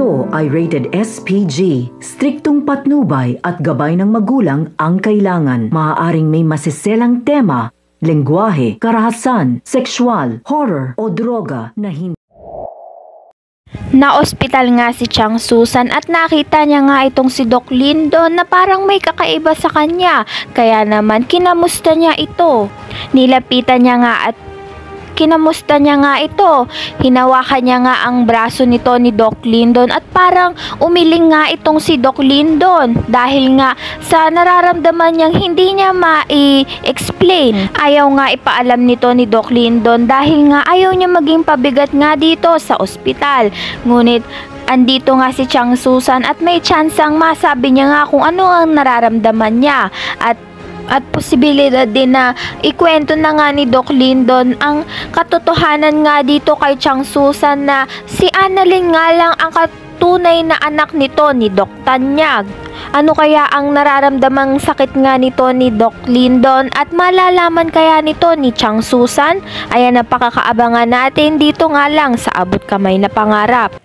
Ito ay rated SPG. Striktong patnubay at gabay ng magulang ang kailangan. Maaaring may masiselang tema, lengguwahe, karahasan, sexual, horror o droga na hindi. Na-ospital nga si Chang Susan at nakita niya nga itong si Doc Lindon na parang may kakaiba sa kanya. Kaya naman kinamusta niya ito. Nilapitan niya nga at kinamusta niya nga ito. Hinawakan niya nga ang braso nito ni Doc Lindon at parang umiling nga itong si Doc Lindon dahil nga sa nararamdaman niyang hindi niya ma-explain. Ayaw nga ipaalam nito ni Doc Lindon dahil nga ayaw niya maging pabigat nga dito sa ospital. Ngunit andito nga si Chang Susan at may tsansang masabi niya nga kung ano ang nararamdaman niya at posibilidad din na ikwento na nga ni Doc Lindon ang katotohanan nga dito kay Chang Susan na si Annalyn nga lang ang tunay na anak nito ni Doc Tanyag. Ano kaya ang nararamdamang sakit nga nito ni Doc Lindon at malalaman kaya nito ni Chang Susan? Ayan ang pakakaabangan natin dito nga lang sa Abot Kamay na Pangarap.